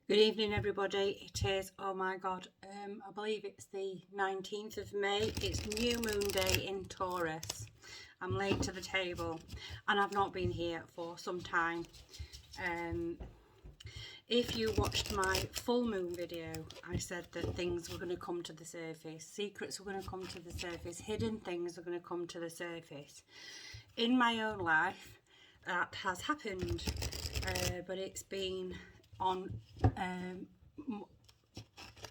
Good evening, everybody. It is, oh my God, I believe it's the 19th of May. It's New Moon Day in Taurus. I'm late to the table and I've not been here for some time. If you watched my full moon video, I said that things were going to come to the surface. Secrets were going to come to the surface. Hidden things are going to come to the surface. In my own life, that has happened, but it's been on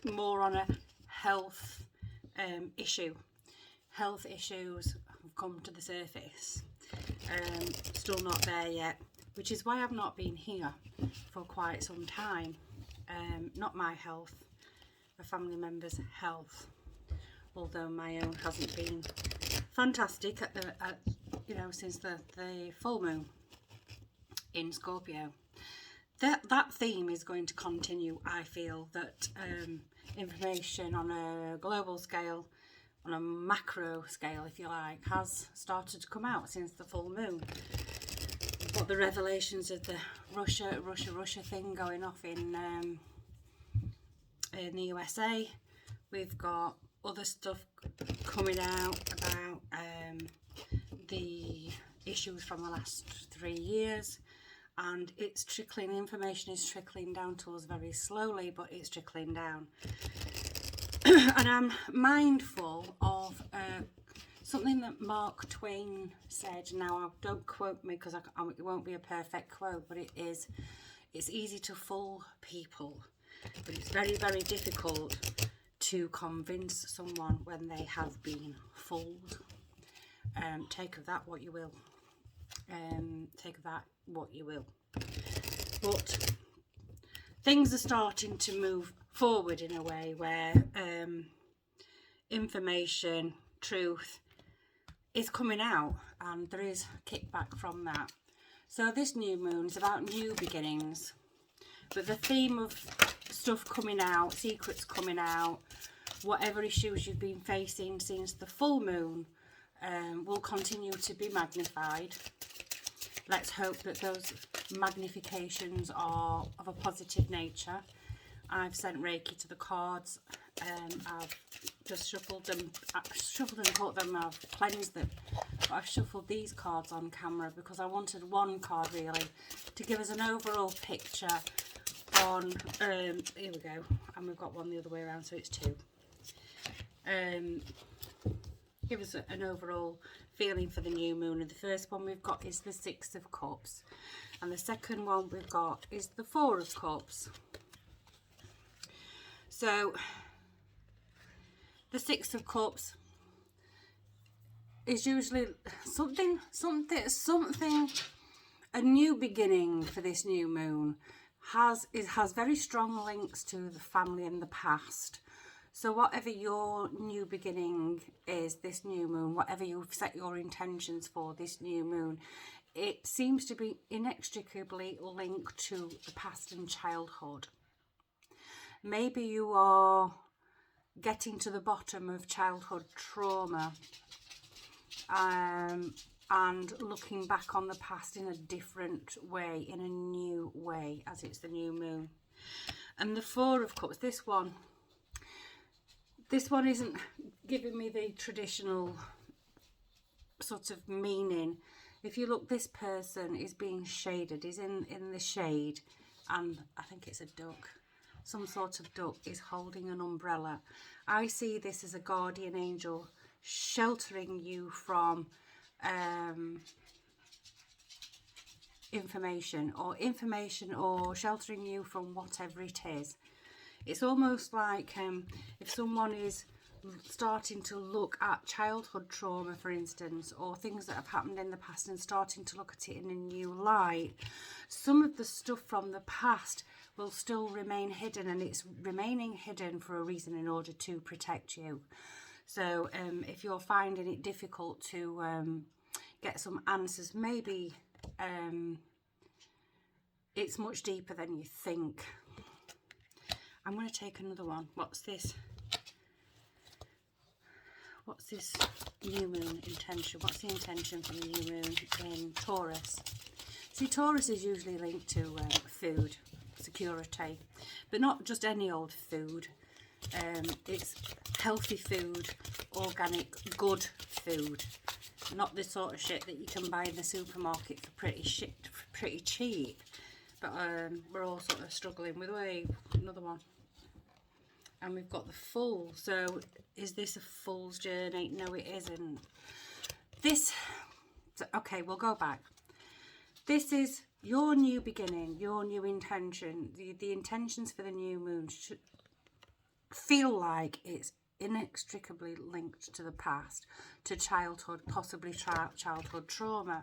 more on a health issue. Health issues have come to the surface. Still not there yet, which is why I've not been here for quite some time. Not my health, a family member's health, although my own hasn't been fantastic since the full moon in Scorpio. That theme is going to continue. I feel that information on a global scale, on a macro scale if you like, has started to come out since the full moon. We've got the revelations of the Russia thing going off in the USA. We've got other stuff coming out about the issues from the last 3 years. And it's trickling, information is trickling down to us very slowly, but it's trickling down. And I'm mindful of something that Mark Twain said. Now, don't quote me because it won't be a perfect quote, but it's easy to fool people, but it's very, very difficult to convince someone when they have been fooled. Take of that what you will. Take that what you will, but things are starting to move forward in a way where information, truth is coming out, and there is kickback from that. So this new moon is about new beginnings, but the theme of stuff coming out, secrets coming out, whatever issues you've been facing since the full moon will continue to be magnified. Let's hope that those magnifications are of a positive nature. I've sent Reiki to the cards. I've just shuffled and caught them. I've cleansed them. But I've shuffled these cards on camera because I wanted one card really to give us an overall picture on. Here we go. And we've got one the other way around, so it's two. Give us an overall feeling for the new moon. And the first one we've got is the Six of Cups, and the second one we've got is the Four of Cups. So the Six of Cups is usually something, a new beginning for this new moon. It has very strong links to the family and the past. So whatever your new beginning is, this new moon, whatever you've set your intentions for this new moon, it seems to be inextricably linked to the past and childhood. Maybe you are getting to the bottom of childhood trauma and looking back on the past in a different way, in a new way, as it's the new moon. And the Four of Cups, this one isn't giving me the traditional sort of meaning. If you look, this person is being shaded, is in the shade, and I think it's a duck. Some sort of duck is holding an umbrella. I see this as a guardian angel sheltering you from information or sheltering you from whatever it is. It's almost like if someone is starting to look at childhood trauma, for instance, or things that have happened in the past and starting to look at it in a new light, some of the stuff from the past will still remain hidden, and it's remaining hidden for a reason, in order to protect you. So if you're finding it difficult to get some answers, maybe it's much deeper than you think. I'm going to take another one. What's this? What's this new moon intention? What's the intention for the new moon in Taurus? See, Taurus is usually linked to food. security, but not just any old food. It's healthy food, organic, good food, not the sort of shit that you can buy in the supermarket for pretty cheap. But we're all sort of struggling with another one. And we've got the full. So is this a fool's journey? No, it isn't. Okay, we'll go back. This is your new beginning, your new intention. The intentions for the new moon should feel like it's inextricably linked to the past, to childhood, possibly childhood trauma.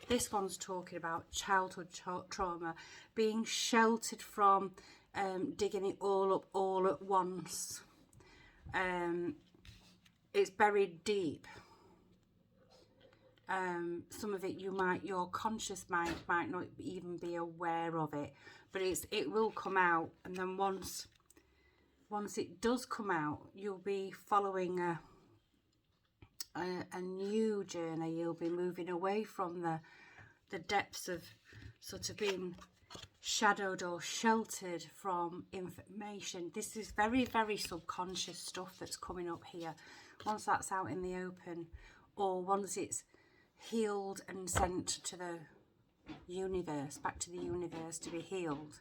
This one's talking about childhood trauma, being sheltered from digging it all up all at once. It's buried deep. Some of it your conscious mind might not even be aware of it, but it will come out, and then once it does come out, you'll be following a new journey. You'll be moving away from the depths of sort of being shadowed or sheltered from information. This is very, very subconscious stuff that's coming up here. Once that's out in the open, or once it's healed and sent to the universe, back to the universe to be healed,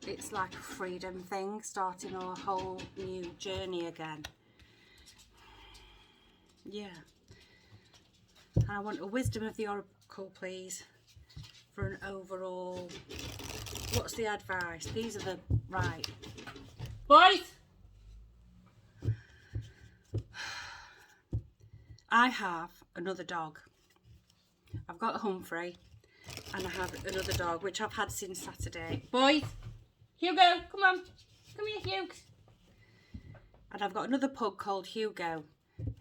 it's like a freedom thing, starting a whole new journey again. Yeah. And I want a wisdom of the oracle, please, for an overall. What's the advice? These are the right. Boys! I have another dog. I've got Humphrey, and I have another dog, which I've had since Saturday. Boys! Hugo, come on. Come here, Hugo. And I've got another pug called Hugo,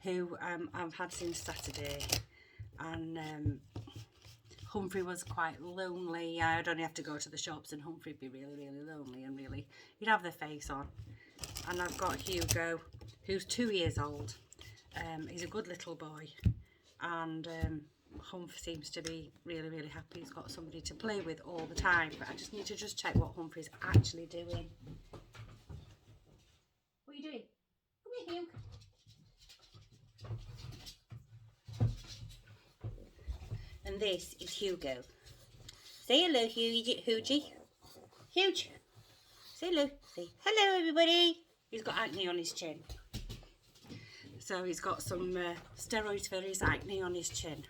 who I've had since Saturday. And Humphrey was quite lonely. I'd only have to go to the shops and Humphrey'd be really, really lonely, and really, he'd have the face on. And I've got Hugo, who's 2 years old. He's a good little boy, and Humphrey seems to be really, really happy. He's got somebody to play with all the time, but I just need to check what Humphrey's actually doing. What are you doing? Come here, Hugh. And this is Hugo. Say hello, Hugie. Huge. Say hello. Say hello, everybody. He's got acne on his chin. So he's got some steroids for his acne on his chin.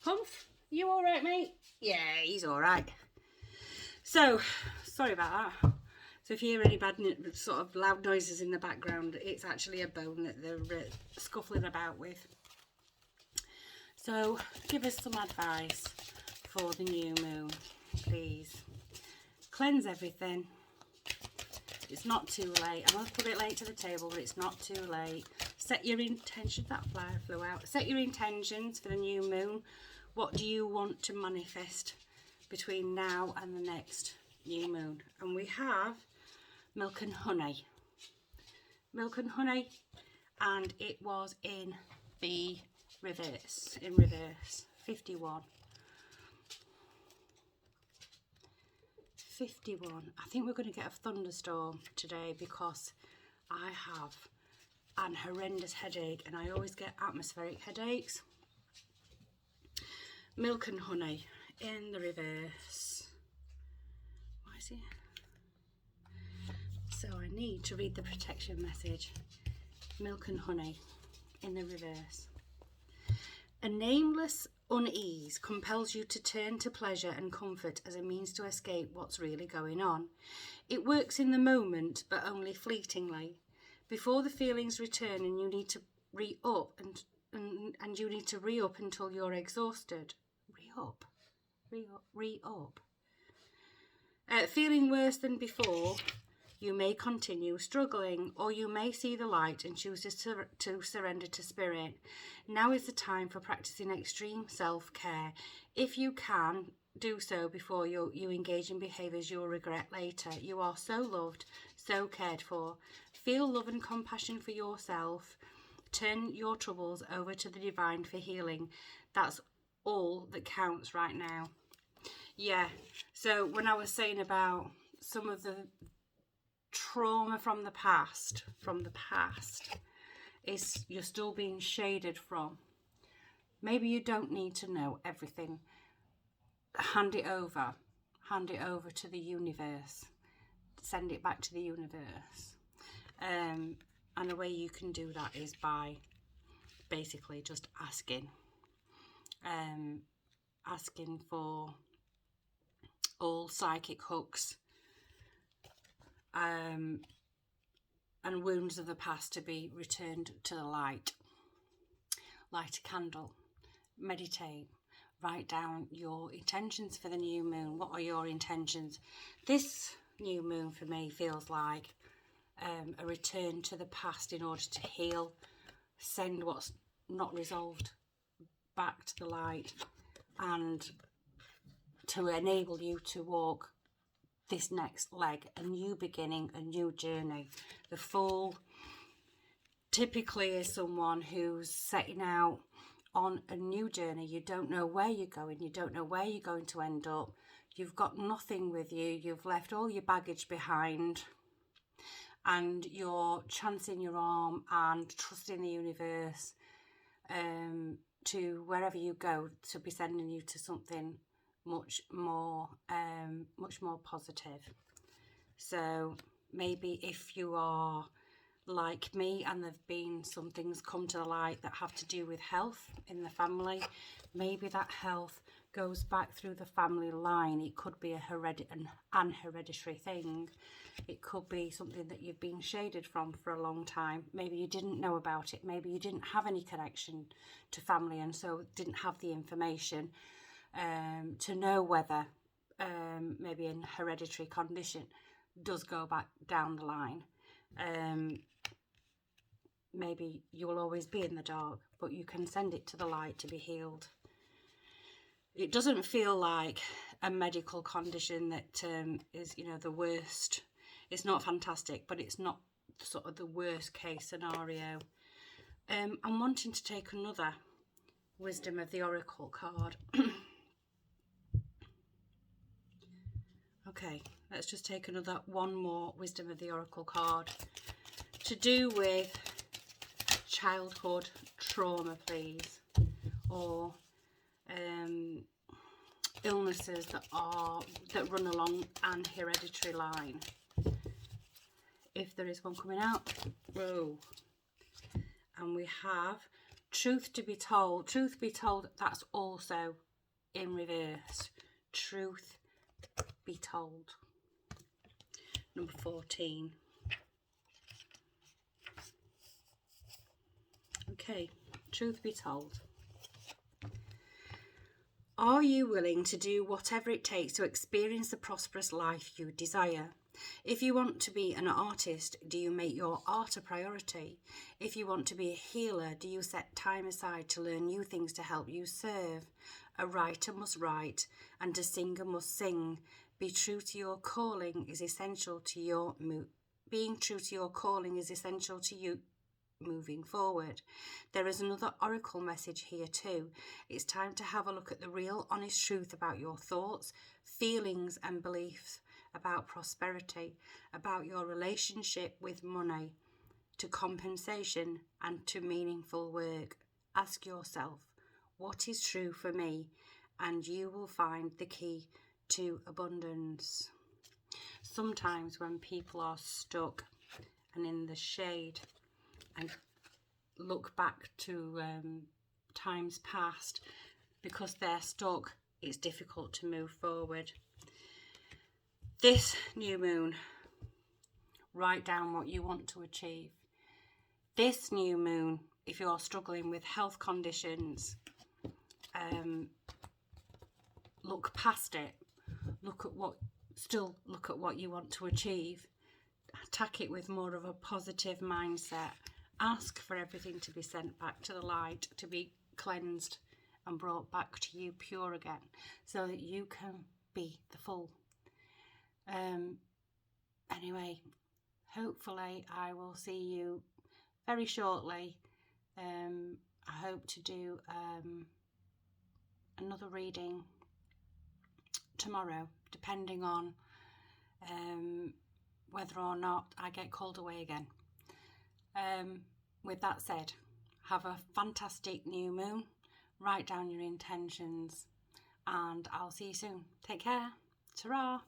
Humph, you all right, mate? Yeah, he's all right. So, sorry about that. So if you hear any bad sort of loud noises in the background, it's actually a bone that they're scuffling about with. So, give us some advice for the new moon, please. Cleanse everything. It's not too late. I must put it late to the table, but it's not too late. Set your intentions. That flower flew out. Set your intentions for the new moon. What do you want to manifest between now and the next new moon? And we have milk and honey. Milk and honey. And it was in the reverse. In reverse. 51. 51. I think we're going to get a thunderstorm today because I have an horrendous headache, and I always get atmospheric headaches. Milk and honey in the reverse. Why is it? So I need to read the protection message. Milk and honey in the reverse. A nameless unease compels you to turn to pleasure and comfort as a means to escape what's really going on. It works in the moment, but only fleetingly. Before the feelings return, and you need to re-up, and you need to re-up until you're exhausted. Re-up. Feeling worse than before, you may continue struggling, or you may see the light and choose to surrender to spirit. Now is the time for practicing extreme self-care. If you can, do so before you engage in behaviours you'll regret later. You are so loved, so cared for. Feel love and compassion for yourself. Turn your troubles over to the divine for healing. That's all that counts right now. Yeah. So when I was saying about some of the trauma from the past, is you're still being shaded from. Maybe you don't need to know everything. Hand it over to the universe, send it back to the universe. And the way you can do that is by basically just asking for all psychic hooks and wounds of the past to be returned to the light. Light a candle, meditate, write down your intentions for the new moon. What are your intentions? This new moon for me feels like a return to the past in order to heal, send what's not resolved back to the light, and to enable you to walk this next leg, a new beginning, a new journey. The Fool typically is someone who's setting out on a new journey. You don't know where you're going, you don't know where you're going to end up, you've got nothing with you, you've left all your baggage behind, and you're chancing your arm and trusting the universe to wherever you go to be sending you to something much more positive. So maybe if you are like me and there've been some things come to the light that have to do with health in the family, maybe that health goes back through the family line. It could be an hereditary thing. It could be something that you've been shaded from for a long time. Maybe you didn't know about it. Maybe you didn't have any connection to family and so didn't have the information to know whether maybe an hereditary condition does go back down the line. Maybe you will always be in the dark, but you can send it to the light to be healed. It doesn't feel like a medical condition that is, the worst. It's not fantastic, but it's not sort of the worst case scenario. I'm wanting to take another Wisdom of the Oracle card. Okay, let's just take one more Wisdom of the Oracle card to do with childhood trauma, please, or illnesses that run along an hereditary line. If there is one coming out, whoa. And we have truth to be told. Truth be told, that's also in reverse. Truth be told. Number 14. Okay, truth be told. Are you willing to do whatever it takes to experience the prosperous life you desire? If you want to be an artist, do you make your art a priority? If you want to be a healer, do you set time aside to learn new things to help you serve? A writer must write, and a singer must sing. Be true to your calling is essential to your being true to your calling is essential to you moving forward. There is another oracle message here too. It's time to have a look at the real, honest truth about your thoughts, feelings and beliefs about prosperity, about your relationship with money, to compensation and to meaningful work. Ask yourself, what is true for me? And you will find the key to abundance. Sometimes when people are stuck and in the shade and look back to times past, because they're stuck, it's difficult to move forward. This new moon, write down what you want to achieve. This new moon, if you're struggling with health conditions, look past it. Look at what you want to achieve. Attack it with more of a positive mindset. Ask for everything to be sent back to the light, to be cleansed and brought back to you pure again, so that you can be the full. Anyway, hopefully I will see you very shortly. I hope to do another reading tomorrow, depending on whether or not I get called away again. With that said, have a fantastic new moon. Write down your intentions, and I'll see you soon. Take care. Ta-ra.